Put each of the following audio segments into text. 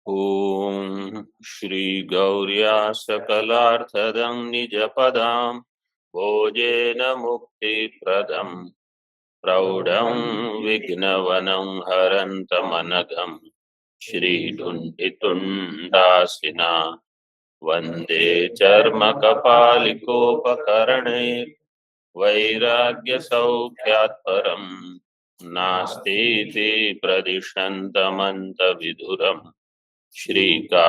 ॐ श्रीगौर्या सकलार्थदं निजपदां भोजेन मुक्तिप्रदं प्रौढं विघ्नवनं हरन्तमनघं श्रीधुण्डितुण्डासिना वन्दे चर्मकपालिकोपकरणैः वैराग्यसौख्यात् परम् नास्तीति प्रदिशन्तमन्तविधुरम् श्रीकाशिकेशं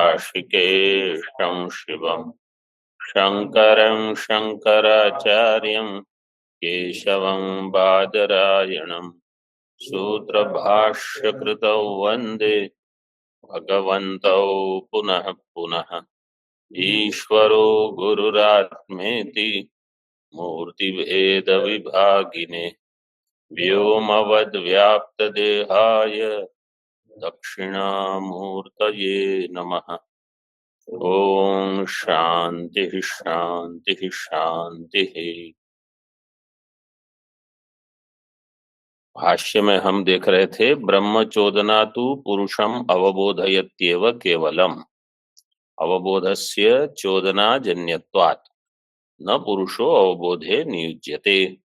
शिवं शङ्करं शङ्कराचार्यं केशवं बादरायणं सूत्रभाष्यकृतौ वन्दे भगवन्तौ पुनः पुनः। ईश्वरो गुरुरात्मेति मूर्तिभेदविभागिने व्योमवद्व्याप्तदेहाय दक्षिणामूर्तये नमः। ओम शांति शांति शांति। भाष्य में हम देख रहे थे ब्रह्मचोदना तु पुरुषम अवबोधयत्येव केवलम अवबोधस्य चोदना जन्यत्वात् न पुरुषो अवबोधे नियुज्यते।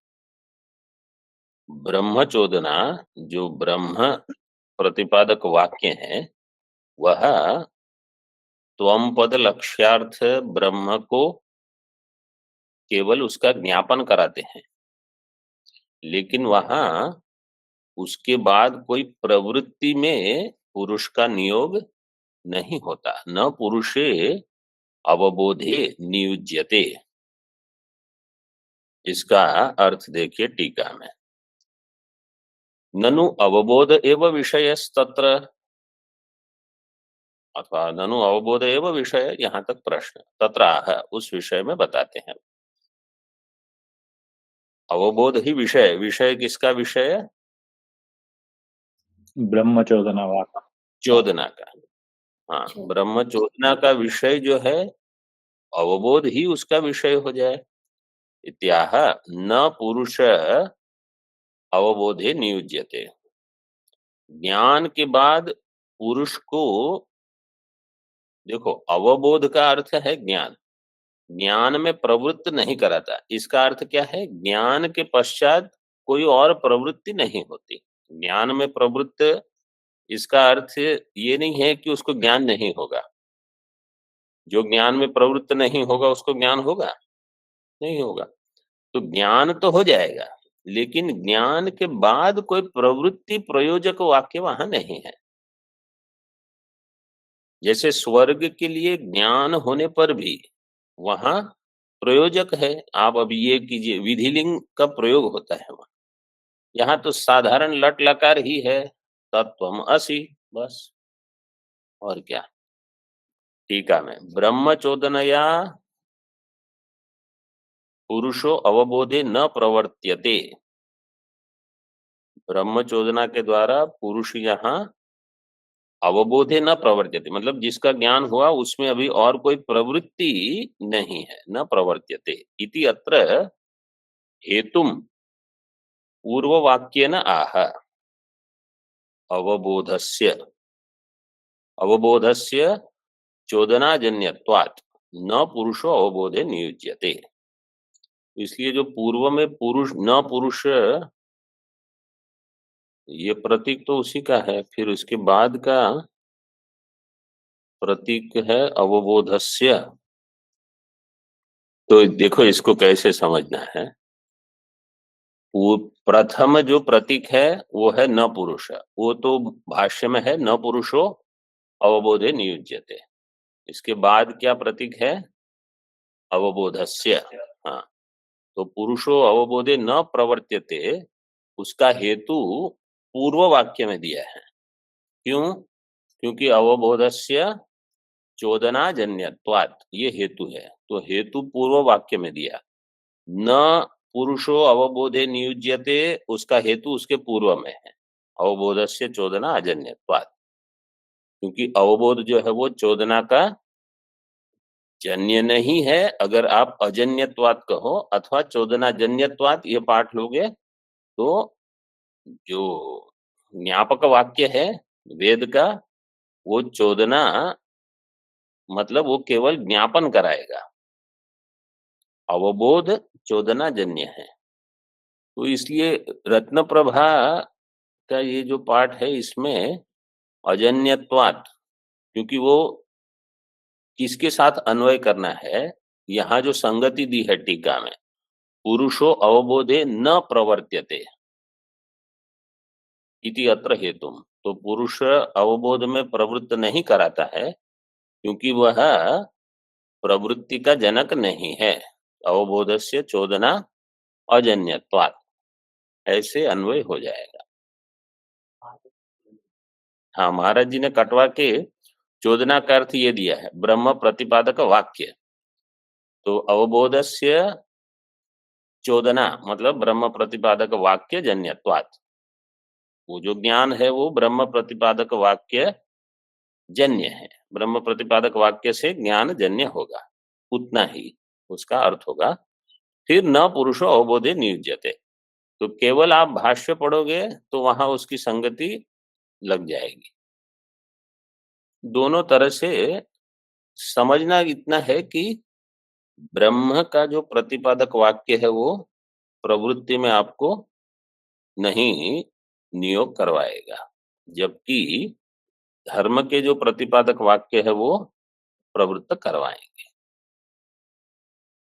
ब्रह्मचोदना जो ब्रह्म प्रतिपादक वाक्य है वह त्वम पद लक्ष्यार्थ ब्रह्म को केवल उसका ज्ञापन कराते हैं, लेकिन वहां उसके बाद कोई प्रवृत्ति में पुरुष का नियोग नहीं होता। न पुरुषे अवबोधे नियुज्यते, इसका अर्थ देखिए टीका में। ननु अवबोध एव विषयस्तत्र, अथवा ननु अवबोध एव विषय, यहां तक प्रश्न तत्र उस विषय में बताते हैं। अवबोध ही विषय, विषय किसका विषय? ब्रह्म चोदना वाक्य, चोदना का। हाँ, ब्रह्म चोदना का विषय जो है अवबोध ही उसका विषय हो जाए। इत्याह न पुरुष अवबोधे नियुज्यते। ज्ञान के बाद पुरुष को, देखो अवबोध का अर्थ है ज्ञान, ज्ञान में प्रवृत्त नहीं कराता। इसका अर्थ क्या है? ज्ञान के पश्चात कोई और प्रवृत्ति नहीं होती। ज्ञान में प्रवृत्त, इसका अर्थ ये नहीं है कि उसको ज्ञान नहीं होगा। जो ज्ञान में प्रवृत्त नहीं होगा उसको ज्ञान होगा? नहीं होगा। तो ज्ञान तो हो जाएगा, लेकिन ज्ञान के बाद कोई प्रवृत्ति प्रयोजक वाक्य वहां नहीं है। जैसे स्वर्ग के लिए ज्ञान होने पर भी वहां प्रयोजक है। आप अब ये कीजिए, विधिलिंग का प्रयोग होता है वहां। यहाँ तो साधारण लट लकार ही है, तत्वम असि, बस। और क्या? टीका में ब्रह्मचोदनया पुरुषो अवबोधे न प्रवर्त्यते। ब्रह्मचोदना के द्वारा पुरुष यहाँ अवबोधे न प्रवर्त्यते, मतलब जिसका ज्ञान हुआ उसमें अभी और कोई प्रवृत्ति नहीं है। न प्रवर्त्यते इति अत्र हेतुम पूर्ववाक्येन आह। अवबोधस्य चोदनाजन्यत्वात् न पुरुषो अवबोधे नियुज्यते। इसलिए जो पूर्व में पुरुष न पुरुष, ये प्रतीक तो उसी का है, फिर उसके बाद का प्रतीक है अवबोधस्य। तो देखो इसको कैसे समझना है। प्रथम जो प्रतीक है वो है न पुरुष, वो तो भाष्य में है न पुरुषो अवबोधे नियुज्यते। इसके बाद क्या प्रतीक है? अवबोधस्य। हाँ, तो पुरुषो अवबोधे न प्रवर्त्यते, उसका हेतु पूर्व वाक्य में दिया है। क्यों? क्योंकि अवबोधस्य चोदनाजन्यत्वात् ये हेतु है, तो हेतु पूर्व वाक्य में दिया। न पुरुषो अवबोधे नियुज्यते, उसका हेतु उसके पूर्व में है, अवबोधस्य चोदना अजन्यत्वात्। क्योंकि अवबोध जो है वो चोदना का जन्य नहीं है। अगर आप अजन्यत्वात् कहो अथवा चोदना जन्यत्वात् ये पाठ लोगे तो जो ज्ञापक वाक्य है वेद का वो चोदना मतलब वो केवल ज्ञापन कराएगा, अवबोध चोदना जन्य है। तो इसलिए रत्न प्रभा का ये जो पाठ है इसमें अजन्यत्वात्, क्योंकि वो किसके साथ अन्वय करना है, यहाँ जो संगति दी है टीका में, पुरुषो अवबोधे न प्रवर्त्यते इति अत्र हेतुम, तो पुरुष अवबोध में प्रवृत्त नहीं कराता है क्योंकि वह प्रवृत्ति का जनक नहीं है। अवबोधस्य चोदना अजन्यत्वात्, ऐसे अन्वय हो जाएगा। हाँ, महाराज जी ने कटवा के चोदना का अर्थ ये दिया है, ब्रह्म प्रतिपादक वाक्य। तो अवबोधस्य चोदना मतलब ब्रह्म प्रतिपादक वाक्य जन्यत्वात्, वो जो ज्ञान है वो ब्रह्म प्रतिपादक वाक्य जन्य है, ब्रह्म प्रतिपादक वाक्य से ज्ञान जन्य होगा, उतना ही उसका अर्थ होगा। फिर न पुरुषो अवबोधे नियुज्यते, तो केवल आप भाष्य पढ़ोगे तो वहां उसकी संगति लग जाएगी। दोनों तरह से समझना इतना है कि ब्रह्म का जो प्रतिपादक वाक्य है वो प्रवृत्ति में आपको नहीं नियोग करवाएगा, जबकि धर्म के जो प्रतिपादक वाक्य है वो प्रवृत्त करवाएंगे।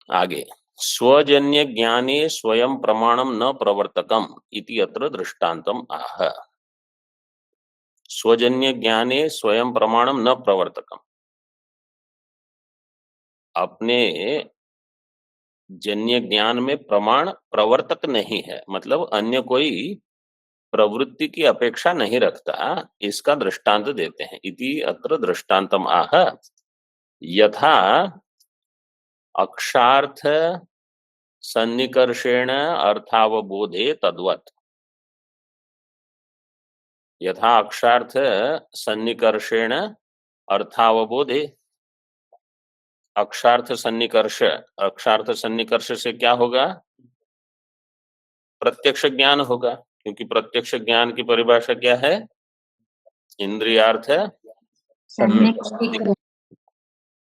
आगे, स्वजन्य ज्ञाने स्वयं प्रमाणम न प्रवर्तकम इति अत्र दृष्टांतम आह। स्वजन्य ज्ञाने स्वयं प्रमाणम न प्रवर्तकम, अपने जन्य ज्ञान में प्रमाण प्रवर्तक नहीं है, मतलब अन्य कोई प्रवृत्ति की अपेक्षा नहीं रखता, इसका दृष्टांत देते हैं। इति अत्र दृष्टांतम आह यथा अक्षार्थ सन्निकर्षेण अर्थावबोधे तद्वत्, यथा अक्षार्थ सन्निकर्षेण अर्थावबोधे, अक्षार्थ सन्निकर्ष, अक्षार्थ सन्निकर्ष से क्या होगा, प्रत्यक्ष ज्ञान होगा, क्योंकि प्रत्यक्ष ज्ञान की परिभाषा क्या है, इंद्रियार्थ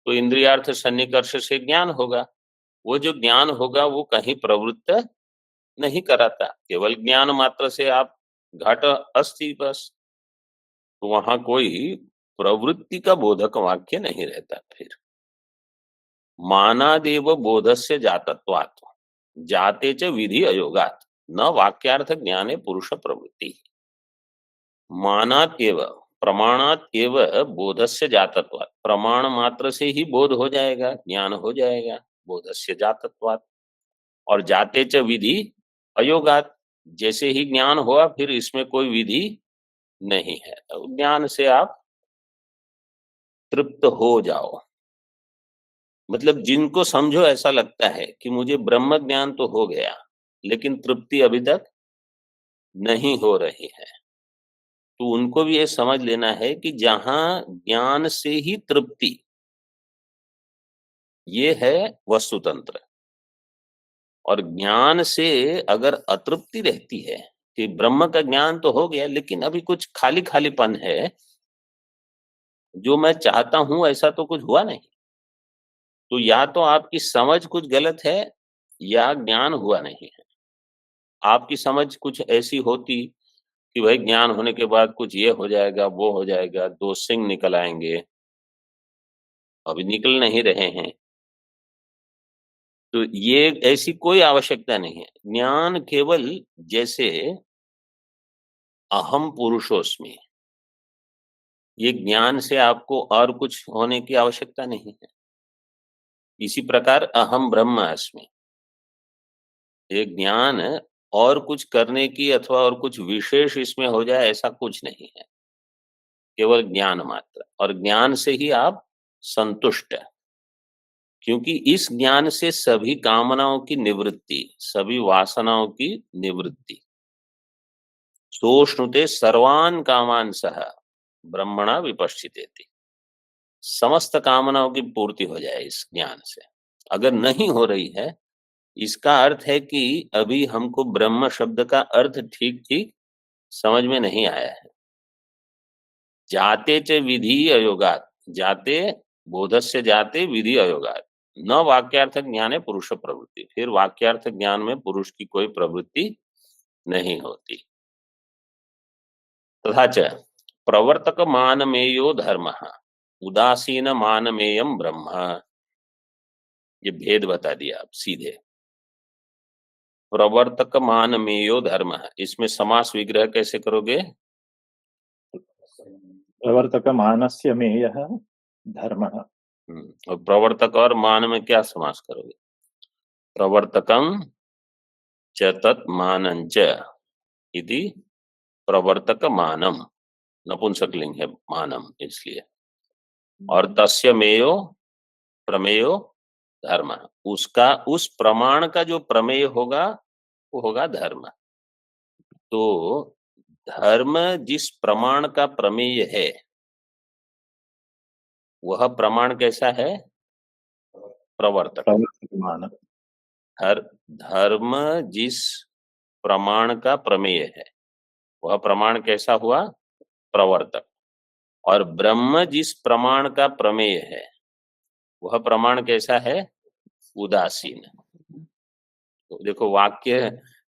तो इंद्रियार्थ सन्निकर्ष से ज्ञान होगा। वो जो ज्ञान होगा वो कहीं प्रवृत्त नहीं कराता, केवल ज्ञान मात्र से आप घट अस्थि बस, तो वहां कोई प्रवृत्ति का बोधक वाक्य नहीं रहता। फिर मानादेव बोधस्य जातत्वात् जाते च विधि अयोगात् न वाक्यार्थ ज्ञाने पुरुष प्रवृत्ति, मानात एव प्रमाणात एव बोधस्य जातत्वात्, प्रमाण मात्र से ही बोध हो जाएगा, ज्ञान हो जाएगा, बोधस्य जातत्वात्, और जाते च विधि अयोगात्, जैसे ही ज्ञान हुआ फिर इसमें कोई विधि नहीं है, ज्ञान से आप तृप्त हो जाओ। मतलब जिनको समझो ऐसा लगता है कि मुझे ब्रह्म ज्ञान तो हो गया लेकिन तृप्ति अभी तक नहीं हो रही है, तो उनको भी ये समझ लेना है कि जहां ज्ञान से ही तृप्ति, ये है वस्तुतंत्र, और ज्ञान से अगर अतृप्ति रहती है कि ब्रह्म का ज्ञान तो हो गया लेकिन अभी कुछ खाली खालीपन है, जो मैं चाहता हूं ऐसा तो कुछ हुआ नहीं, तो या तो आपकी समझ कुछ गलत है या ज्ञान हुआ नहीं है। आपकी समझ कुछ ऐसी होती कि भाई ज्ञान होने के बाद कुछ ये हो जाएगा वो हो जाएगा, दो सिंह निकल आएंगे, अभी निकल नहीं रहे हैं, तो ये ऐसी कोई आवश्यकता नहीं है। ज्ञान केवल जैसे अहम पुरुषोस्मि, ये ज्ञान से आपको और कुछ होने की आवश्यकता नहीं है। इसी प्रकार अहम ब्रह्म अस्मि, ये ज्ञान और कुछ करने की अथवा और कुछ विशेष इसमें हो जाए ऐसा कुछ नहीं है, केवल ज्ञान मात्र, और ज्ञान से ही आप संतुष्ट है, क्योंकि इस ज्ञान से सभी कामनाओं की निवृत्ति, सभी वासनाओं की निवृत्ति, सोष्णुते सर्वान कामान सह ब्रह्मणा विपश्चितेति, समस्त कामनाओं की पूर्ति हो जाए इस ज्ञान से। अगर नहीं हो रही है, इसका अर्थ है कि अभी हमको ब्रह्म शब्द का अर्थ ठीक ठीक समझ में नहीं आया है। जाते च विधि अयोगात, जाते बोधस्य जाते विधि अयोगात न वाक्यार्थ ज्ञान है पुरुष प्रवृत्ति, फिर वाक्यार्थ ज्ञान में पुरुष की कोई प्रवृत्ति नहीं होती। तथा च प्रवर्तक मानमेयो धर्म उदासीन मानमेयम ब्रह्म, ये भेद बता दिया आप सीधे। प्रवर्तक मानमेयो धर्म, इसमें समास विग्रह कैसे करोगे? प्रवर्तक मानस्य मेयः धर्मः। और प्रवर्तक और मान में क्या समास करोगे? प्रवर्तकम च तत् मानं च इति प्रवर्तक मानम, नपुंसकलिंग है मानम इसलिए, और तस्य मेयो प्रमेयो धर्म, उसका उस प्रमाण का जो प्रमेय होगा वो होगा धर्म। तो धर्म जिस प्रमाण का प्रमेय है वह प्रमाण कैसा है? प्रवर्तक। प्रवर्तक मान, हर धर्म जिस प्रमाण का प्रमेय है वह प्रमाण कैसा हुआ? प्रवर्तक। और ब्रह्म जिस प्रमाण का प्रमेय है वह प्रमाण कैसा है? उदासीन। तो देखो वाक्य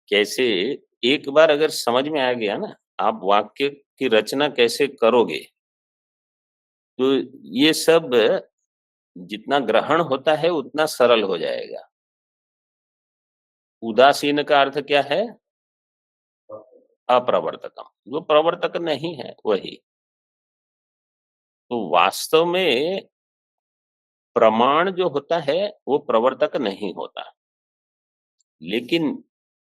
कैसे, एक बार अगर समझ में आ गया ना आप वाक्य की रचना कैसे करोगे, तो ये सब जितना ग्रहण होता है उतना सरल हो जाएगा। उदासीन का अर्थ क्या है? अप्रवर्तकम, जो प्रवर्तक नहीं है वही। तो वास्तव में प्रमाण जो होता है वो प्रवर्तक नहीं होता, लेकिन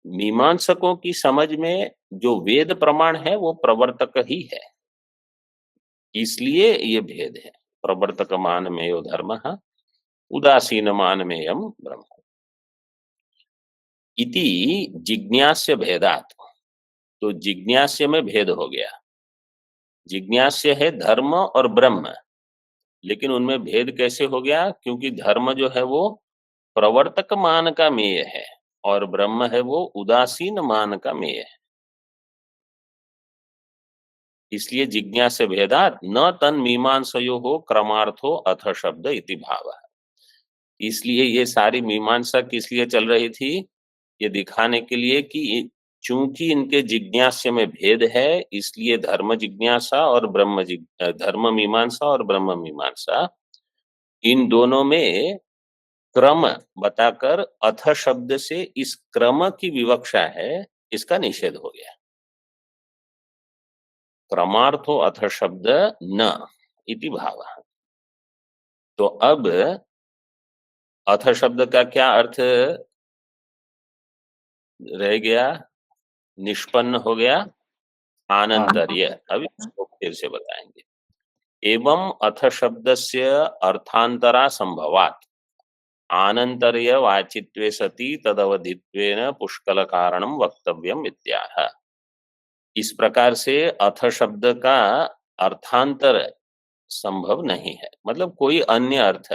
मीमांसकों की समझ में जो वेद प्रमाण है वो प्रवर्तक ही है, इसलिए ये भेद है। प्रवर्तक मान में यो धर्म, उदासीन मान में यम ब्रह्म इति जिज्ञास्य भेदात। तो जिज्ञास्य में भेद हो गया। जिज्ञास्य है धर्म और ब्रह्म, लेकिन उनमें भेद कैसे हो गया? क्योंकि धर्म जो है वो प्रवर्तक मान का मेय है और ब्रह्म है वो उदासीन मान का मेय है, इसलिए जिज्ञास्य भेदात न तन मीमांसयो हो क्रमार्थो अथ शब्द इति भाव। इसलिए ये सारी मीमांसा किस लिए चल रही थी? ये दिखाने के लिए कि चूंकि इनके जिज्ञास्य में भेद है, इसलिए धर्म जिज्ञासा और धर्म मीमांसा और ब्रह्म मीमांसा, इन दोनों में क्रम बताकर अथ शब्द से इस क्रम की विवक्षा है, इसका निषेध हो गया। क्रमार्थो अथ शब्द न इति भाव। तो अब अथ शब्द का क्या अर्थ रह गया? निष्पन्न हो गया आनंतर्य। अभी इसको फिर से बताएंगे। एवं अथ शब्दस्य अर्थांतरा संभवात आनंतर्य वाचित्वे सति तदवधित्वेन पुष्कल कारणम वक्तव्यम इत्याह। इस प्रकार से अथ शब्द का अर्थांतर संभव नहीं है, मतलब कोई अन्य अर्थ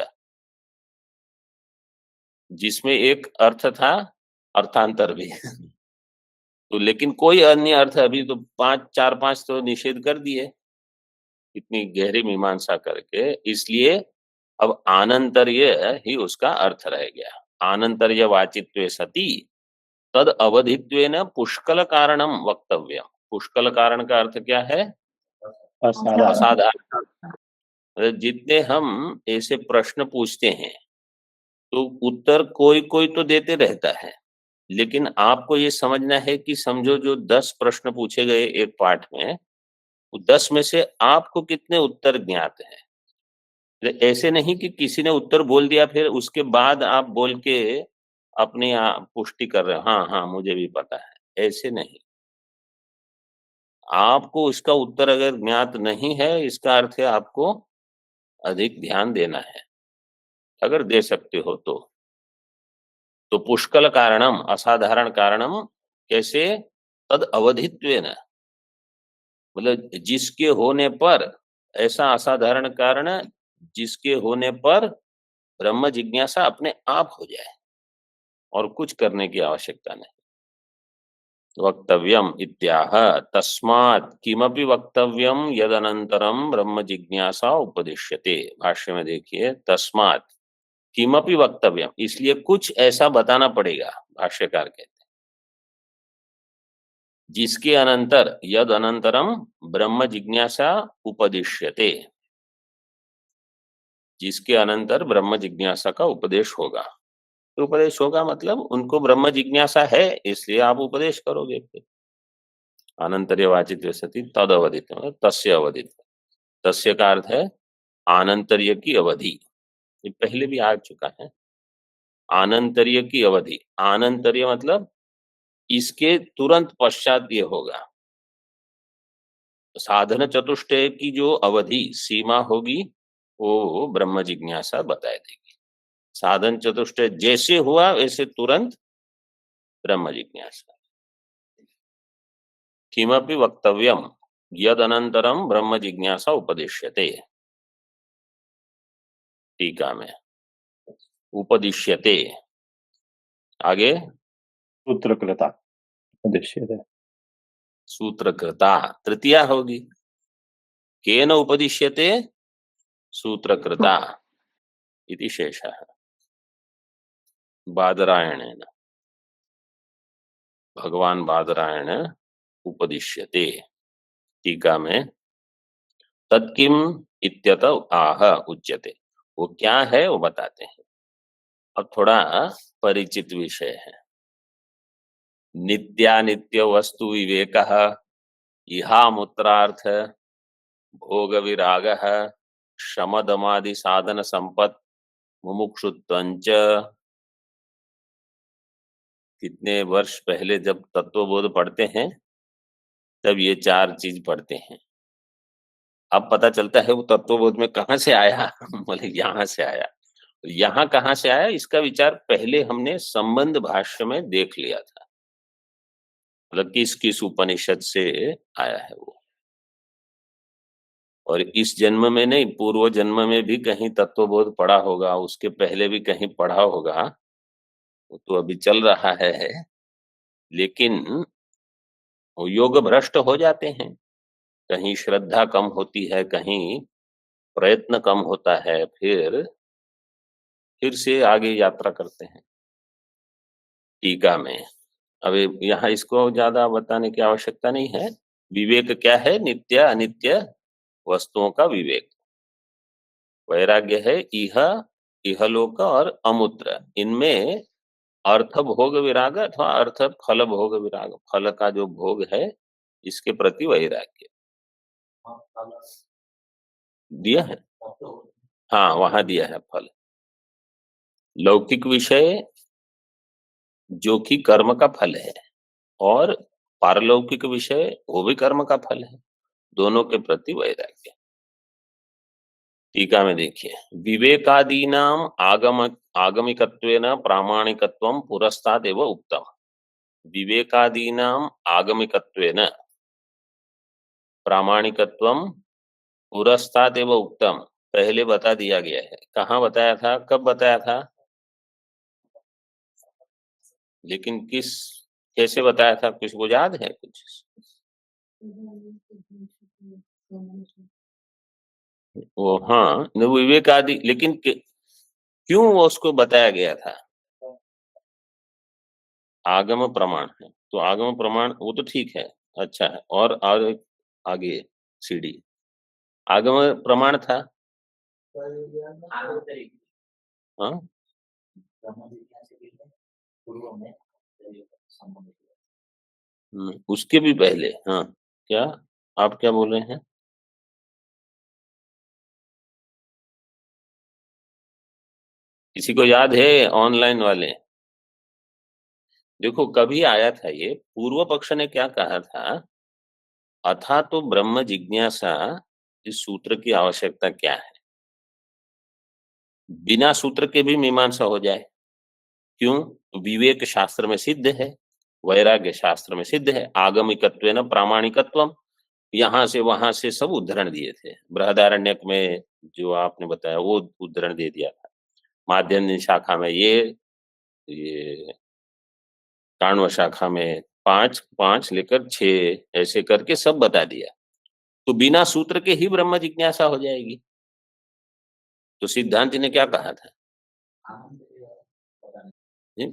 जिसमें एक अर्थ था अर्थांतर भी तो लेकिन कोई अन्य अर्थ, अभी तो चार पांच तो निषेध कर दिए इतनी गहरी मीमांसा करके, इसलिए अब आनंतर्य ही उसका अर्थ रह गया। आनंतर्य वाचित्वे सति तद अवधित्वेन पुष्कल कारणम वक्तव्यम। पुष्कल कारण का अर्थ क्या है? असाधारण। जितने हम ऐसे प्रश्न पूछते हैं तो उत्तर कोई कोई तो देते रहता है, लेकिन आपको ये समझना है कि समझो जो 10 प्रश्न पूछे गए एक पाठ में, 10 में से आपको कितने उत्तर ज्ञात हैं। ऐसे नहीं कि किसी ने उत्तर बोल दिया फिर उसके बाद आप बोल के अपनी पुष्टि कर रहे हो, हाँ हाँ मुझे भी पता है, ऐसे नहीं। आपको उसका उत्तर अगर ज्ञात नहीं है, इसका अर्थ है आपको अधिक ध्यान देना है, अगर दे सकते हो तो पुष्कल कारणम, असाधारण कारणम कैसे? तद अवधित्वेन, मतलब जिसके होने पर, ऐसा असाधारण कारण जिसके होने पर ब्रह्म जिज्ञासा अपने आप हो जाए और कुछ करने की आवश्यकता नहीं। वक्तव्यम इत्याह तस्मात् किमपि वक्तव्यम यदनंतरम ब्रह्म जिज्ञासा उपदिश्यते। भाष्य में देखिए, तस्मात् किमपि वक्तव्यम, इसलिए कुछ ऐसा बताना पड़ेगा, भाष्यकार कहते हैं, जिसके अनंतर यद अनंतरम ब्रह्म जिज्ञासा उपदिश्यते, जिसके अनंतर ब्रह्म जिज्ञासा का उपदेश होगा। तो उपदेश होगा मतलब उनको ब्रह्म जिज्ञासा है, इसलिए आप उपदेश करोगे। फिर अनंतर्यवाचित सती तद अवधित, तस्य अवधित, तस्य का अर्थ है आनंतर्य की अवधि। ये पहले भी आ चुका है। आनंतर्य की अवधि, आनंतर्य मतलब इसके तुरंत पश्चात ये होगा। साधन चतुष्टय की जो अवधि सीमा होगी वो ब्रह्म जिज्ञासा बताए देगी। साधन चतुष्टय जैसे हुआ वैसे तुरंत ब्रह्म जिज्ञासा। किमपि वक्तव्यम यद अनंतरम ब्रह्म जिज्ञासा उपदिश्यते, टीका में उपदिश्यते, आगे सूत्रकृता उद्देश्यते। सूत्रकृता तृतीया होगी। केन उपदिश्यते? सूत्रकृता इति शेषः। बादरायणेन, भगवान बादरायण उपदिश्यते। टीका में तत्किम इत्यत आह उच्यते, वो क्या है वो बताते हैं। अब थोड़ा परिचित विषय है। नित्यानित्य वस्तु विवेकः, इहामुत्रार्थ भोग विरागः, शमदमादि साधन संपत्, मुमुक्षुत्वंच। कितने वर्ष पहले जब तत्वबोध पढ़ते हैं तब ये चार चीज पढ़ते हैं। अब पता चलता है वो तत्वबोध में कहाँ से आया बोले यहाँ से आया। यहाँ कहाँ से आया इसका विचार पहले हमने संबंध भाष्य में देख लिया था, मतलब किस किस उपनिषद से आया है वो। और इस जन्म में नहीं, पूर्व जन्म में भी कहीं तत्वबोध पढ़ा होगा, उसके पहले भी कहीं पढ़ा होगा, वो तो अभी चल रहा है। लेकिन वो योग भ्रष्ट हो जाते हैं, कहीं श्रद्धा कम होती है, कहीं प्रयत्न कम होता है, फिर से आगे यात्रा करते हैं। टीका में अब यहाँ इसको ज्यादा बताने की आवश्यकता नहीं है। विवेक क्या है? नित्य अनित्य वस्तुओं का विवेक। वैराग्य है इहलोक और अमूत्र, इनमें अर्थ भोग विराग अथवा अर्थ फल भोग विराग, फल का जो भोग है इसके प्रति वैराग्य दिया है। हाँ वहां दिया है फल। लौकिक विषय जो कि कर्म का फल है, और पारलौकिक विषय वो भी कर्म का फल है, दोनों के प्रति वैराग्य। टीका में देखिए, विवेकादीनाम आगमिकत्वेन प्रामाणिकत्वम पुरस्तादेव उक्तम। विवेकादीनाम आगमिकत्वेन प्रामाणिकत्वम पुरस्तादेव उक्तम, पहले बता दिया गया है। कहाँ बताया था, कब बताया था? लेकिन किस कैसे बताया था, कुछ वो याद है कुछ? वो हाँ विवेक आदि, लेकिन क्यों वो उसको बताया गया था? आगम प्रमाण है, तो आगम प्रमाण वो तो ठीक है, अच्छा है। और आगे सीढ़ी आगम प्रमाण था। हाँ उसके भी पहले। हाँ क्या आप क्या बोल रहे हैं? किसी को याद है ऑनलाइन वाले? देखो कभी आया था ये, पूर्व पक्ष ने क्या कहा था, अथा तो ब्रह्म जिज्ञासा, इस सूत्र की आवश्यकता क्या है? बिना सूत्र के भी मीमांसा हो जाए। क्यों? विवेक शास्त्र में सिद्ध है, वैराग्य शास्त्र में सिद्ध है, आगमिकत्वेन प्रामाणिकत्वम, यहाँ से वहां से सब उद्धरण दिए थे। बृहदारण्यक में जो आपने बताया वो उद्धरण दे दिया था, माध्यम शाखा में ये काण्व शाखा में 5 लेकर 6 ऐसे करके सब बता दिया, तो बिना सूत्र के ही ब्रह्म जिज्ञासा हो जाएगी। तो सिद्धांत ने क्या कहा था,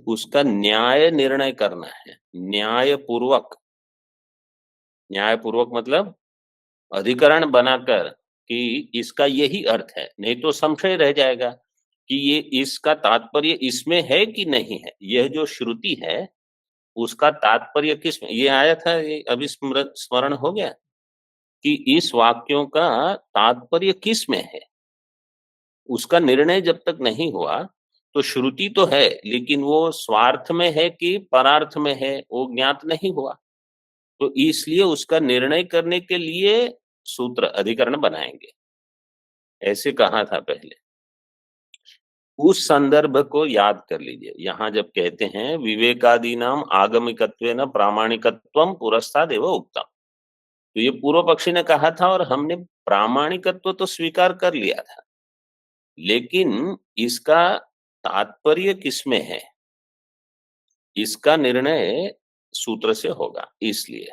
उसका न्याय निर्णय करना है, न्यायपूर्वक। न्यायपूर्वक मतलब अधिकरण बनाकर कि इसका यही अर्थ है, नहीं तो संशय रह जाएगा कि ये इसका तात्पर्य इसमें है कि नहीं है। यह जो श्रुति है उसका तात्पर्य किसमें, ये आया था, ये अभी स्मरण हो गया कि इस वाक्यों का तात्पर्य किस में है। उसका निर्णय जब तक नहीं हुआ तो श्रुति तो है, लेकिन वो स्वार्थ में है कि परार्थ में है वो ज्ञात नहीं हुआ। तो इसलिए उसका निर्णय करने के लिए सूत्र अधिकरण बनाएंगे, ऐसे कहा था पहले। उस संदर्भ को याद कर लीजिए। यहां जब कहते हैं विवेकादीनाम आगमिकत्वेन प्रामाणिकत्वम पुरस्तादेव उक्तम, तो ये पूर्व पक्षी ने कहा था और हमने प्रामाणिकत्व तो स्वीकार कर लिया था, लेकिन इसका तात्पर्य किसमें है, इसका निर्णय सूत्र से होगा। इसलिए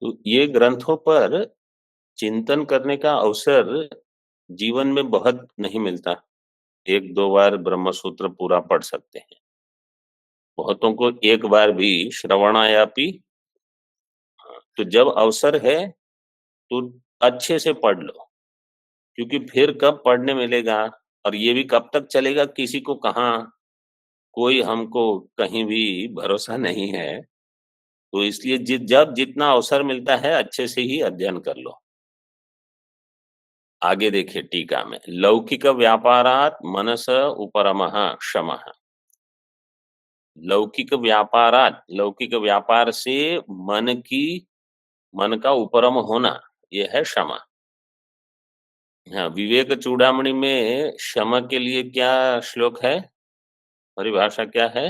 तो ये ग्रंथों पर चिंतन करने का अवसर जीवन में बहुत नहीं मिलता। 1-2 बार ब्रह्म सूत्र पूरा पढ़ सकते हैं, बहुतों को एक बार भी श्रवणायापि। तो जब अवसर है तो अच्छे से पढ़ लो, क्योंकि फिर कब पढ़ने मिलेगा और ये भी कब तक चलेगा किसी को कहाँ, कोई हमको कहीं भी भरोसा नहीं है। तो इसलिए जब जितना अवसर मिलता है अच्छे से ही अध्ययन कर लो। आगे देखिए टीका में, लौकिक व्यापारात मनस उपरमः क्षमः। लौकिक व्यापारात, लौकिक व्यापार से मन का उपरम होना, यह है क्षमा। हाँ, विवेक चूड़ामणि में क्षमा के लिए क्या श्लोक है, परिभाषा क्या है?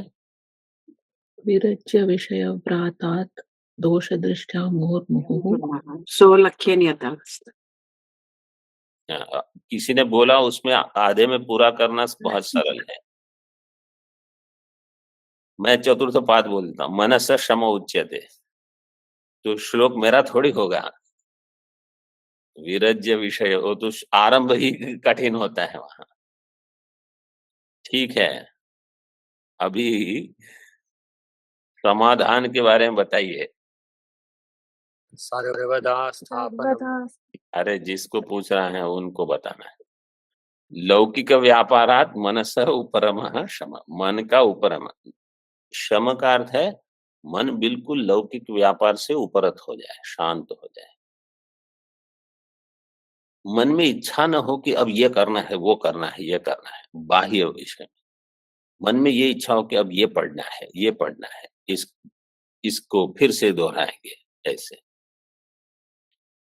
विरज्य विषय व्रातात् दोष दृष्टा मुहुर्मुहुः सोलख्यन्यता। किसी ने बोला उसमें आधे में पूरा करना बहुत सरल है। मैं चतुर्थ पाद बोलता हूँ, मनस क्षम उच्यते, तो श्लोक मेरा थोड़ी होगा। विरज्य विषय हो तो आरंभ ही कठिन होता है वहां। ठीक है, अभी समाधान के बारे में बताइए। अरे जिसको पूछ रहा है उनको बताना है। लौकिक व्यापारात मनस उपरमः क्षम, मन का उपरम। क्षम का अर्थ है मन बिल्कुल लौकिक व्यापार से उपरत हो जाए, शांत हो जाए। मन में इच्छा न हो कि अब ये करना है, वो करना है, ये करना है, बाह्य विषय में। मन में ये इच्छा हो कि अब ये पढ़ना है, ये पढ़ना है, इसको फिर से दोहराएंगे। ऐसे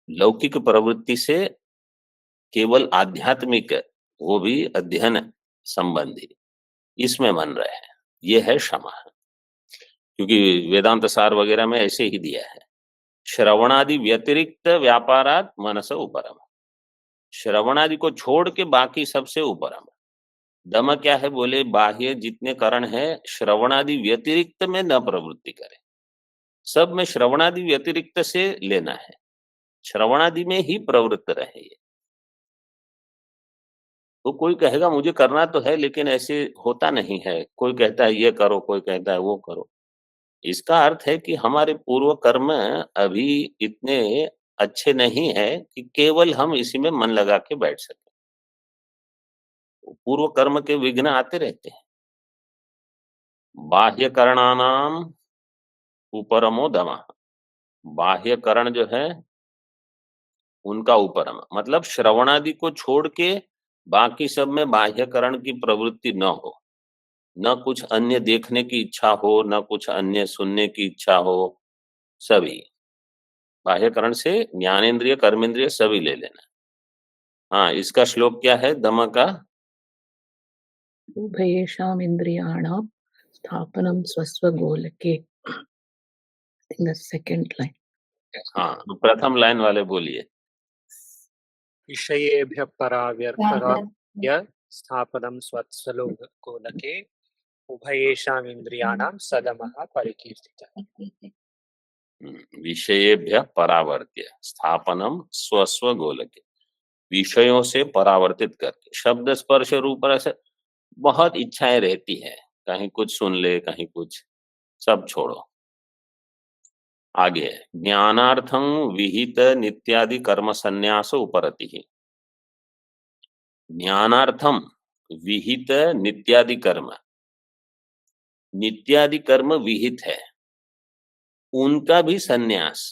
लौकिक प्रवृत्ति से केवल आध्यात्मिक, वो भी अध्ययन संबंधी, इसमें मन रहे, ये है क्षमा। क्योंकि वेदांत सार वगैरह में ऐसे ही दिया है, श्रवणादि व्यतिरिक्त व्यापारात मनस उपरम। श्रवणादि को छोड़ के बाकी सबसे उपरम। दम क्या है, बोले बाह्य जितने करण है श्रवणादि व्यतिरिक्त में न प्रवृत्ति करे, सब में श्रवणादि व्यतिरिक्त से लेना है, श्रवणादि में ही प्रवृत्त रहे। ये तो कोई कहेगा मुझे करना तो है लेकिन ऐसे होता नहीं है, कोई कहता है ये करो, कोई कहता है वो करो। इसका अर्थ है कि हमारे पूर्व कर्म अभी इतने अच्छे नहीं है कि केवल हम इसी में मन लगा के बैठ सके। पूर्व कर्म के विघ्न आते रहते हैं। बाह्य करणानाम उपरमो दमा, बाह्य करण जो है उनका उपरम मतलब श्रवणादि को छोड़ के बाकी सब में बाह्य करण की प्रवृत्ति न हो, न कुछ अन्य देखने की इच्छा हो, न कुछ अन्य सुनने की इच्छा हो, सभी बाह्यकरण से ज्ञानेन्द्रिय कर्मेंद्रिय सभी ले लेना। हाँ, इसका श्लोक क्या है दम का? उभयेषाम् इंद्रियाणां स्थापनं स्वस्व गोलके। Second line. हाँ, प्रथम लाइन वाले बोलिए। विषयेभ्यः पराव्यर्पराभ्य स्थापनं स्वस्व गोलके उभयेषाम् इन्द्रियाणां सदमः परिकीर्तितः। विषयेभ्य परावर्त्य स्थापनम स्वस्व गोलके, विषयों से परावर्तित करके। शब्द स्पर्श रूप रस बहुत इच्छाएं रहती है, कहीं कुछ सुन ले कहीं कुछ, सब छोड़ो। आगे ज्ञानार्थं विहित नित्यादि कर्म संन्यास उपरति ही। ज्ञानार्थम विहित नित्यादि कर्म, नित्यादि कर्म विहित है, उनका भी संन्यास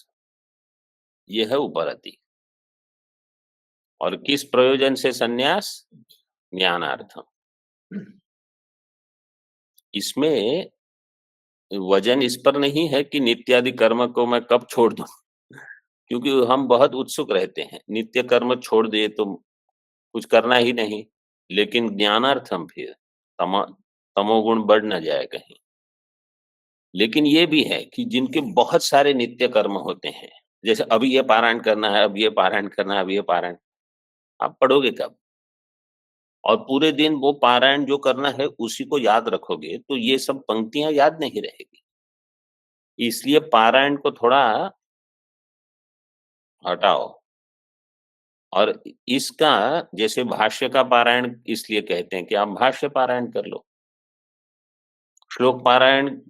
यह है उपरति। और किस प्रयोजन से संन्यास? ज्ञानार्थम। इसमें वजन इस पर नहीं है कि नित्यादि कर्म को मैं कब छोड़ दूं, क्योंकि हम बहुत उत्सुक रहते हैं, नित्य कर्म छोड़ दिए तो कुछ करना ही नहीं। लेकिन ज्ञानार्थम फिर तमोगुण बढ़ न जाए कहीं। लेकिन ये भी है कि जिनके बहुत सारे नित्य कर्म होते हैं, जैसे अभी ये पारायण करना है, अब ये पारायण करना है, अब ये पारायण, आप पढ़ोगे कब? और पूरे दिन वो पारायण जो करना है उसी को याद रखोगे तो ये सब पंक्तियां याद नहीं रहेगी। इसलिए पारायण को थोड़ा हटाओ। और इसका जैसे भाष्य का पारायण इसलिए कहते हैं कि आप भाष्य पारायण कर लो। श्लोक पारायण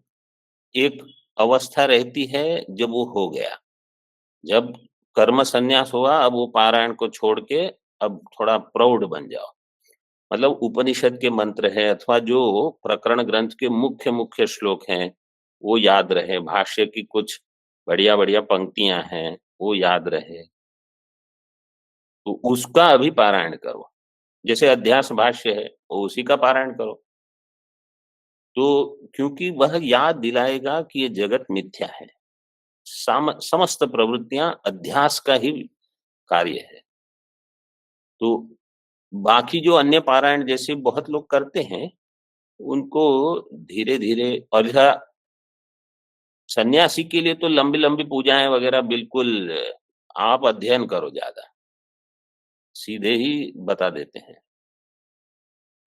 एक अवस्था रहती है जब वो हो गया, जब कर्म संन्यास हुआ, अब वो पारायण को छोड़ के अब थोड़ा प्रौढ़ बन जाओ। मतलब उपनिषद के मंत्र है अथवा जो प्रकरण ग्रंथ के मुख्य मुख्य श्लोक हैं वो याद रहे, भाष्य की कुछ बढ़िया बढ़िया पंक्तियां हैं वो याद रहे, तो उसका अभी पारायण करो। जैसे अध्यास भाष्य है वो उसी का पारायण करो, तो क्योंकि वह याद दिलाएगा कि ये जगत मिथ्या है। समस्त प्रवृत्तियां अध्यास का ही कार्य है। तो बाकी जो अन्य पारायण जैसे बहुत लोग करते हैं उनको धीरे धीरे, और सन्यासी के लिए तो लंबी लंबी पूजाएं वगैरह बिल्कुल, आप अध्ययन करो, ज्यादा सीधे ही बता देते हैं,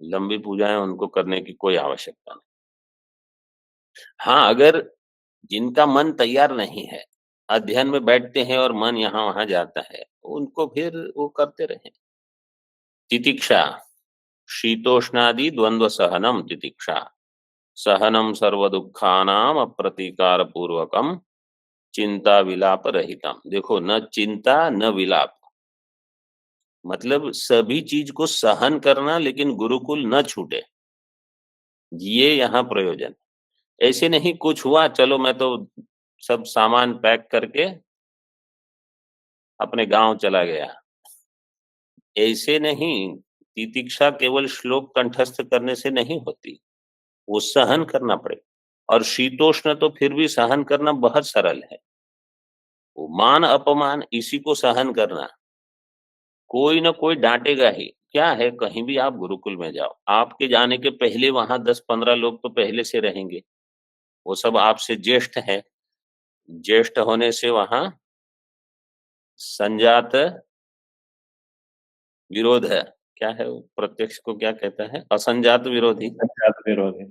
लंबी पूजाएं उनको करने की कोई आवश्यकता नहीं। हाँ, अगर जिनका मन तैयार नहीं है, अध्ययन में बैठते हैं और मन यहाँ वहां जाता है, उनको फिर वो करते रहे। तितिक्षा शीतोष्णादि द्वंद्व सहनम, तितिक्षा सहनम सर्व दुखानाम अप्रतीकार पूर्वकम चिंता विलाप रहितम। देखो, न चिंता न विलाप, मतलब सभी चीज को सहन करना लेकिन गुरुकुल न छूटे, ये यहाँ प्रयोजन। ऐसे नहीं कुछ हुआ चलो मैं तो सब सामान पैक करके अपने गांव चला गया, ऐसे नहीं। तितिक्षा केवल श्लोक कंठस्थ करने से नहीं होती, वो सहन करना पड़ेगा। और शीतोष्ण तो फिर भी सहन करना बहुत सरल है, वो मान अपमान इसी को सहन करना, कोई ना कोई डांटेगा ही। क्या है, कहीं भी आप गुरुकुल में जाओ, आपके जाने के पहले वहां 10-15 लोग तो पहले से रहेंगे, वो सब आपसे ज्येष्ठ है, ज्येष्ठ होने से वहां संजात विरोध है। क्या है वो, प्रत्यक्ष को क्या कहता है, असंजात विरोधी। विरोधी।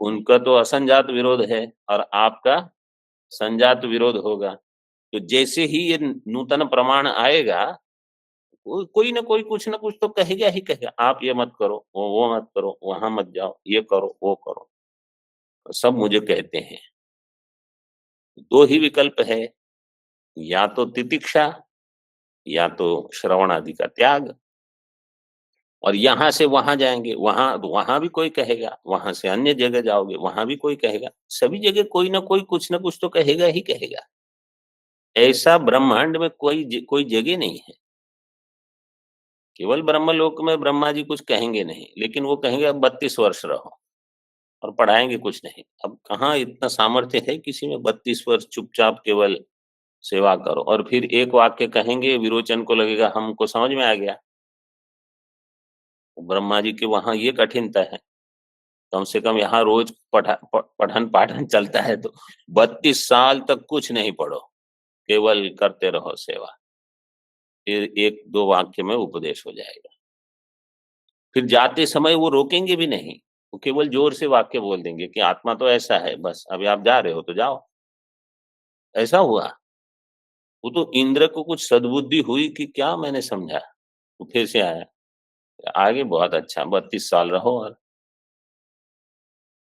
उनका तो असंजात विरोध है और आपका संजात विरोध होगा। तो जैसे ही ये नूतन प्रमाण आएगा, कोई ना कोई कुछ ना कुछ तो कहेगा ही कहेगा, आप ये मत करो, वो मत करो, वहां मत जाओ, ये करो वो करो, सब मुझे कहते हैं। दो ही विकल्प है, या तो तितिक्षा या तो श्रवण आदि का त्याग। और यहां से वहां जाएंगे, वहां भी कोई कहेगा, वहां से अन्य जगह जाओगे वहां भी कोई कहेगा, सभी जगह कोई ना कोई कुछ ना कुछ तो कहेगा ही कहेगा। ऐसा ब्रह्मांड में कोई जगह नहीं है। केवल ब्रह्मलोक में ब्रह्मा जी कुछ कहेंगे नहीं, लेकिन वो कहेंगे अब 32 वर्ष रहो, और पढ़ाएंगे कुछ नहीं। अब कहाँ इतना सामर्थ्य है किसी में, 32 वर्ष चुपचाप केवल सेवा करो, और फिर एक वाक्य कहेंगे, विरोचन को लगेगा हमको समझ में आ गया। ब्रह्मा जी के वहां ये कठिनता है, कम से कम यहाँ रोज पठन पाठन चलता है, तो 32 साल तक कुछ नहीं पढ़ो, केवल करते रहो सेवा, फिर 1-2 वाक्य में उपदेश हो जाएगा। फिर जाते समय वो रोकेंगे भी नहीं, वो केवल जोर से वाक्य बोल देंगे कि आत्मा तो ऐसा है, बस अभी आप जा रहे हो तो जाओ। ऐसा हुआ। वो तो इंद्र को कुछ सद्बुद्धि हुई कि क्या मैंने समझा, वो फिर से आया। आगे बहुत अच्छा 32 साल रहो, और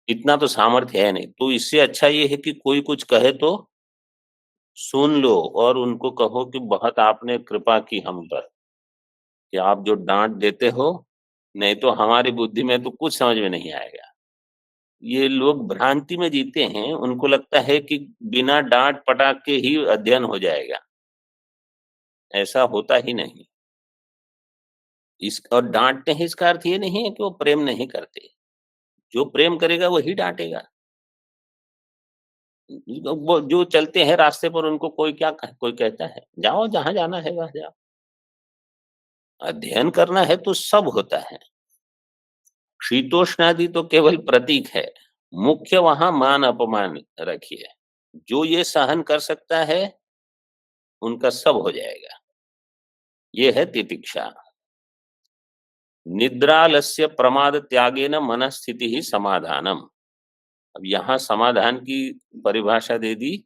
इतना तो सामर्थ्य है नहीं, तो इससे अच्छा ये है कि कोई कुछ कहे तो सुन लो, और उनको कहो कि बहुत आपने कृपा की हम पर, कि आप जो डाँट देते हो, नहीं तो हमारी बुद्धि में तो कुछ समझ में नहीं आएगा। ये लोग भ्रांति में जीते हैं, उनको लगता है कि बिना डाँट पटाक के ही अध्ययन हो जाएगा। ऐसा होता ही नहीं। इस और डाँटते हैं इसका अर्थ ये नहीं है कि वो प्रेम नहीं करते। जो प्रेम करेगा वही डाँटेगा। वो जो चलते हैं रास्ते पर उनको कोई कहता है, जाओ जहाँ जाना है वहाँ जाओ। अध्ययन करना है तो सब होता है। शीतोष्णादि तो केवल प्रतीक है। मुख्य वहाँ मान-अपमान रखिए। जो ये सहन कर सकता है, उनका सब हो जाएगा। ये है तितिक्षा। निद्रालस्य प्रमाद त्यागेन मनस्थिति ही समाधानम। अब यहाँ समाधान की परिभाषा दे दी,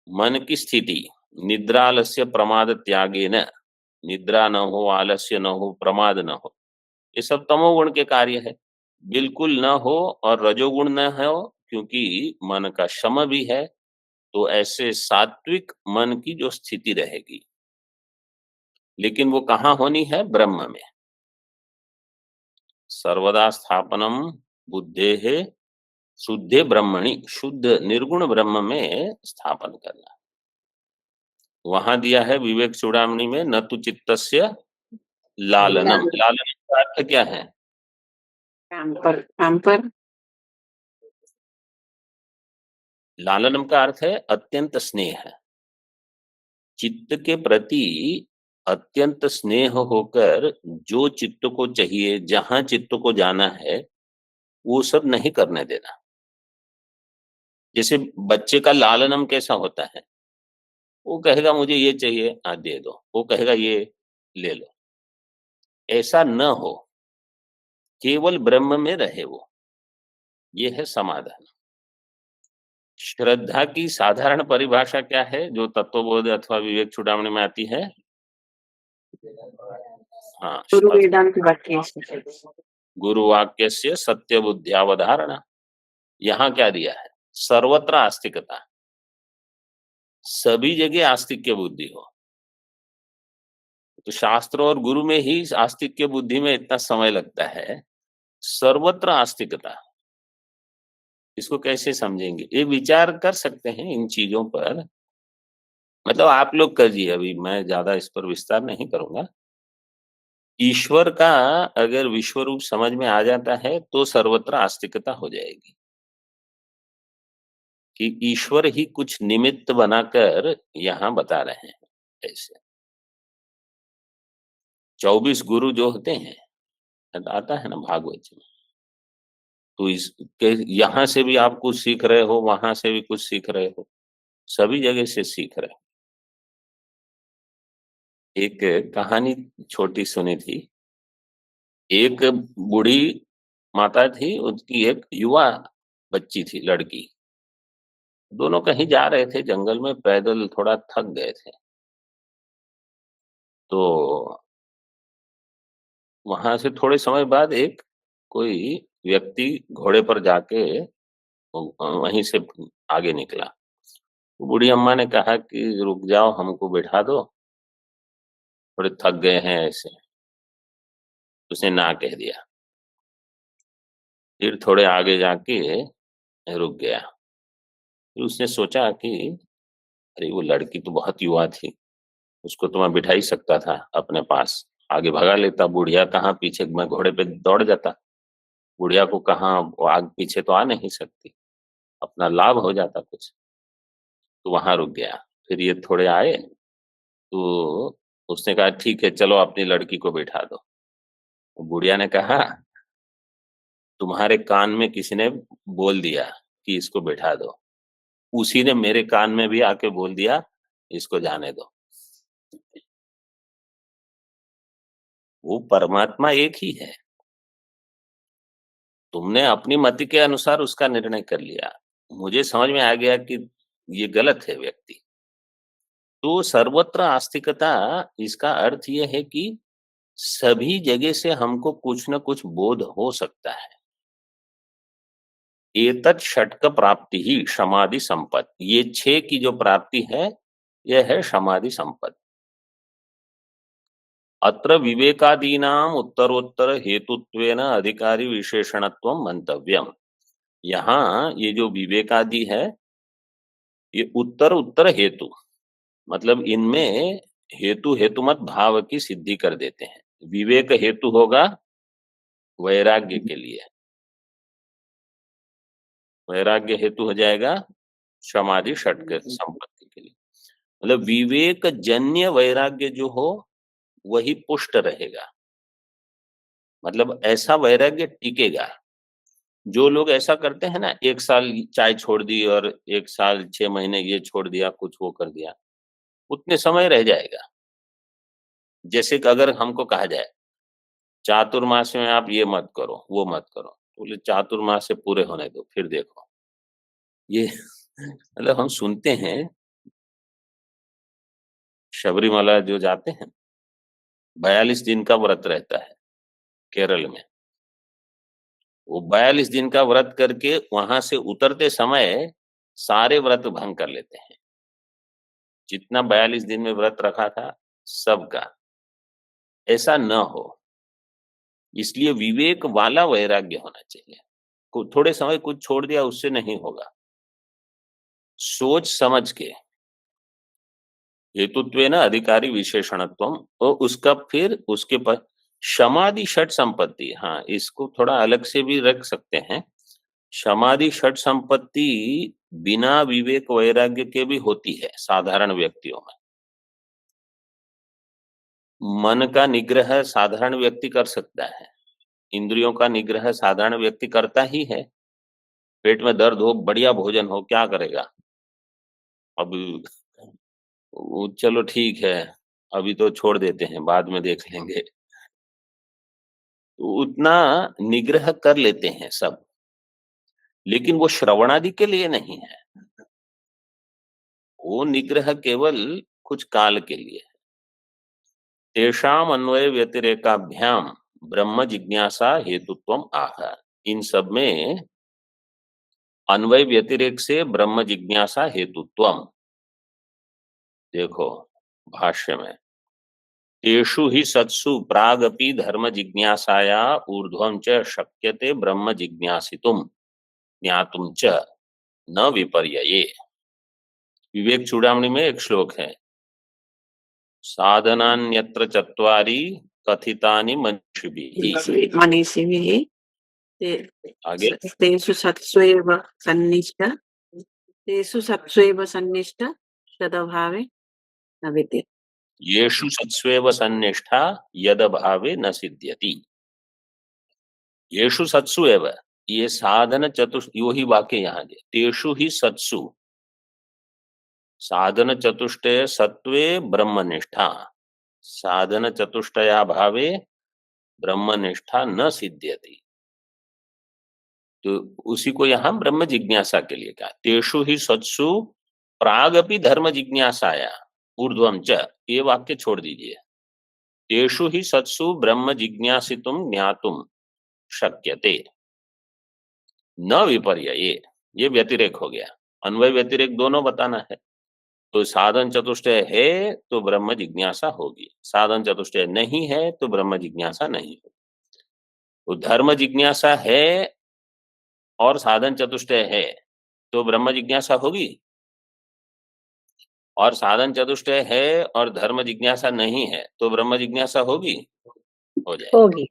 मन की स्थिति। निद्रालस्य प्रमाद त्यागेन, निद्रा न हो, आलस्य न हो, प्रमाद न हो, ये सब तमोगुण के कार्य है। बिल्कुल न हो और रजोगुण न हो, क्योंकि मन का शम भी है, तो ऐसे सात्विक मन की जो स्थिति रहेगी, लेकिन वो कहाँ होनी है? ब्रह्म में। सर्वदा स्थापनम बुद्धेः शुद्धे ब्रह्मणि, शुद्ध निर्गुण ब्रह्म में स्थापन करना। वहां दिया है विवेक चूड़ामणि में, न तु चित्तस्य लालनम। लालनम का अर्थ क्या है? पैम्पर। लालनम का अर्थ है अत्यंत स्नेह। चित्त के प्रति अत्यंत स्नेह होकर जो चित्त को चाहिए, जहां चित्त को जाना है, वो सब नहीं करने देना। जैसे बच्चे का लालनम कैसा होता है? वो कहेगा मुझे ये चाहिए, दे दो। वो कहेगा ये ले लो। ऐसा न हो, केवल ब्रह्म में रहे वो। ये है समाधान। श्रद्धा की साधारण परिभाषा क्या है, जो तत्वबोध अथवा विवेक चूड़ामणि में आती है? हाँ, गुरु वेदांत वाक्य। गुरु वाक्य से सत्य बुद्धियावधारणा। यहाँ क्या दिया है? सर्वत्र आस्तिकता, सभी जगह आस्तिक्य बुद्धि हो। तो शास्त्र और गुरु में ही आस्तिक्य बुद्धि में इतना समय लगता है, सर्वत्र आस्तिकता, इसको कैसे समझेंगे? ये विचार कर सकते हैं इन चीजों पर, मतलब आप लोग करिए, अभी मैं ज्यादा इस पर विस्तार नहीं करूंगा। ईश्वर का अगर विश्व रूप समझ में आ जाता है तो सर्वत्र आस्तिकता हो जाएगी, कि ईश्वर ही कुछ निमित्त बनाकर यहाँ बता रहे हैं। ऐसे 24 गुरु जो होते हैं, आता है ना भागवत में, तो इसके यहाँ से भी आप कुछ सीख रहे हो, वहां से भी कुछ सीख रहे हो, सभी जगह से सीख रहे हो। एक कहानी छोटी सुनी थी। एक बूढ़ी माता थी, उसकी एक युवा बच्ची थी, लड़की। दोनों कहीं जा रहे थे जंगल में, पैदल थोड़ा थक गए थे। तो वहां से थोड़े समय बाद एक कोई व्यक्ति घोड़े पर जाके वहीं से आगे निकला। बूढ़ी अम्मा ने कहा कि रुक जाओ, हमको बैठा दो, थोड़े थक गए हैं ऐसे। उसने ना कह दिया। फिर थोड़े आगे जाके रुक गया। फिर उसने सोचा कि अरे वो लड़की तो बहुत युवा थी, उसको तो मैं बिठा ही सकता था अपने पास, आगे भगा लेता। बुढ़िया कहाँ, पीछे मैं घोड़े पे दौड़ जाता, बुढ़िया को कहाँ, वो आगे पीछे तो आ नहीं सकती, अपना लाभ हो जाता कुछ। तो वहां रुक गया। फिर ये थोड़े आए, तो उसने कहा ठीक है चलो अपनी लड़की को बिठा दो। तो बुढ़िया ने कहा तुम्हारे कान में किसी ने बोल दिया कि इसको बिठा दो, उसी ने मेरे कान में भी आके बोल दिया इसको जाने दो। वो परमात्मा एक ही है। तुमने अपनी मति के अनुसार उसका निर्णय कर लिया, मुझे समझ में आ गया कि ये गलत है व्यक्ति। तो सर्वत्र आस्तिकता इसका अर्थ ये है कि सभी जगह से हमको कुछ न कुछ बोध हो सकता है। एतत् षट्क प्राप्ति ही समाधि संपत्ति, ये 6 की जो प्राप्ति है यह है समाधि संपत्ति। अत्र विवेकादीनाम उत्तरोत्तर हेतुत्वेन अधिकारी विशेषणत्वम मंतव्यम। यहाँ ये जो विवेकादि है ये उत्तर उत्तर हेतु, मतलब इनमें हेतु हेतुमत भाव की सिद्धि कर देते हैं। विवेक हेतु होगा वैराग्य के लिए, वैराग्य हेतु हो जाएगा समाधि षट्क संपत्ति के लिए। मतलब विवेक जन्य वैराग्य जो हो वही पुष्ट रहेगा, मतलब ऐसा वैराग्य टिकेगा। जो लोग ऐसा करते हैं ना, 1 साल चाय छोड़ दी और 1 साल 6 महीने ये छोड़ दिया, कुछ वो कर दिया, उतने समय रह जाएगा। जैसे कि अगर हमको कहा जाए चातुर्मास में आप ये मत करो, वो मत करो, तो बोले चातुर्मास से पूरे होने दो फिर देखो। ये मतलब हम सुनते हैं, शबरीमला जो जाते हैं 42 दिन का व्रत रहता है केरल में। वो 42 दिन का व्रत करके वहां से उतरते समय सारे व्रत भंग कर लेते हैं, जितना 42 दिन में व्रत रखा था सबका। ऐसा न हो, इसलिए विवेक वाला वैराग्य होना चाहिए। थोड़े समय कुछ छोड़ दिया उससे नहीं होगा, सोच समझ के हेतुत्वेन अधिकारी विशेषणत्वम, और उसका फिर उसके पर समाधि षट संपत्ति। हाँ, इसको थोड़ा अलग से भी रख सकते हैं। समाधि षट संपत्ति बिना विवेक वैराग्य के भी होती है साधारण व्यक्तियों में। मन का निग्रह साधारण व्यक्ति कर सकता है, इंद्रियों का निग्रह साधारण व्यक्ति करता ही है। पेट में दर्द हो, बढ़िया भोजन हो, क्या करेगा? अब वो चलो ठीक है, अभी तो छोड़ देते हैं, बाद में देख लेंगे, तो उतना निग्रह कर लेते हैं सब। लेकिन वो श्रवणादि के लिए नहीं है, वो निग्रह केवल कुछ काल के लिए है। तेषाम अन्वय व्यतिरेकाभ्याम ब्रह्म जिज्ञासा हेतुत्वम आह। इन सब में अन्वय व्यतिरेक से ब्रह्म जिज्ञासा हेतुत्वम, देखो भाष्य में, तेषु ही सत्सु प्रागपि धर्म जिज्ञासाया ऊर्ध्वं च शक्यते ब्रह्म जिज्ञासितुम ज्ञातुम च न विपर्यये। विवेक चूड़ामणि में एक श्लोक है, साधनान्यत्र चत्वारि कथितानि मनीषिभिः। आगे तेषु सत्स्वेव सन्निष्ठ तदभावे न विद्यते। येषु सत्स्वेव सन्निष्ठा यदभावे न सिद्ध्यति। येषु सत्सु एव, ये साधन चतुष्ट, यो ही वाक्य यहाँ दे, तेषु ही सत्सु, साधन चतुष्टय सत्वे ब्रह्मनिष्ठा, साधन चतुष्टया भावे ब्रह्मनिष्ठा न सिद्ध्यति। तो उसी को यहाँ ब्रह्म जिज्ञासा के लिए कहा, तेषु ही सत्सु प्रागपि धर्म जिज्ञासाया ऊर्ध्वं च, ये वाक्य छोड़ दीजिए। तेषु ही सत्सु ब्रह्म जिज्ञासितुम ज्ञातुम शक्यते न विपर्यये, ये व्यतिरेक हो गया। अन्वय व्यतिरेक दोनों बताना है। तो साधन चतुष्टय है तो ब्रह्म जिज्ञासा होगी, साधन चतुष्टय नहीं है तो ब्रह्म जिज्ञासा नहीं होगी। तो धर्म जिज्ञासा है और साधन चतुष्टय है तो ब्रह्म जिज्ञासा होगी, और साधन चतुष्टय है और धर्म जिज्ञासा नहीं है तो ब्रह्म जिज्ञासा होगी, हो जाएगी।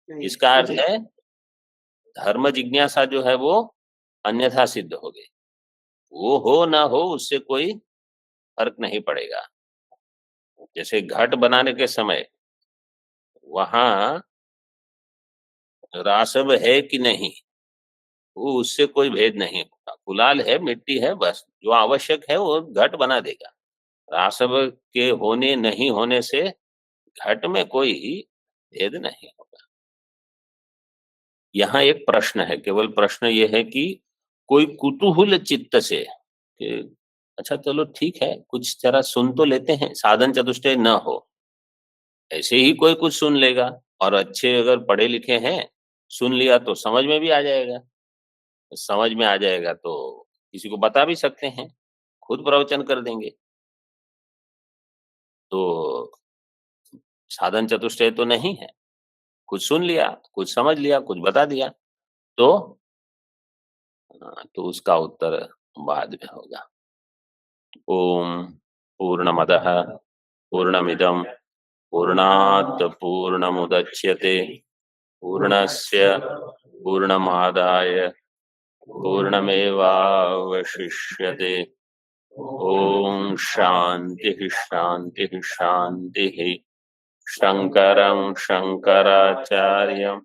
इसका अर्थ है धर्म जिज्ञासा जो है वो अन्यथा सिद्ध हो गई, वो हो ना हो उससे कोई फर्क नहीं पड़ेगा। जैसे घट बनाने के समय वहां रासव है कि नहीं, वो उससे कोई भेद नहीं होगा। गुलाल है, मिट्टी है, बस जो आवश्यक है वो घट बना देगा। रासव के होने नहीं होने से घट में कोई भेद नहीं होगा। यहाँ एक प्रश्न है, केवल प्रश्न ये है कि कोई कुतूहल चित्त से कि अच्छा चलो ठीक है, कुछ जरा सुन तो लेते हैं, साधन चतुष्टय न हो। ऐसे ही कोई कुछ सुन लेगा और अच्छे अगर पढ़े लिखे हैं, सुन लिया तो समझ में भी आ जाएगा। समझ में आ जाएगा तो किसी को बता भी सकते हैं, खुद प्रवचन कर देंगे। तो साधन चतुष्टय तो नहीं है, कुछ सुन लिया, कुछ समझ लिया, कुछ बता दिया, तो तो उसका उत्तर बाद में होगा। ओम पूर्णमदः पूर्णमिदं पूर्णात् पूर्णमुदच्यते पूर्णस्य पूर्णमादाय पूर्णमेवावशिष्यते। ओम शांति शांति शांति। शंकरं शंकराचार्यं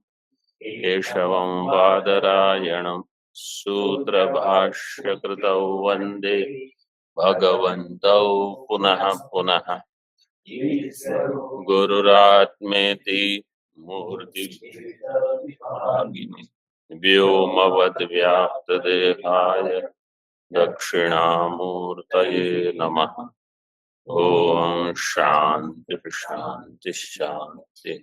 केशवं बादरायणं सूत्रभाष्यकृतौ वन्दे भगवन्तौ पुनः पुनः। गुरुरात्मेति मूर्तिभागिनि व्योमवद्व्याप्तदेहाय दक्षिणामूर्तये नमः। ओम शांति शांति शांति।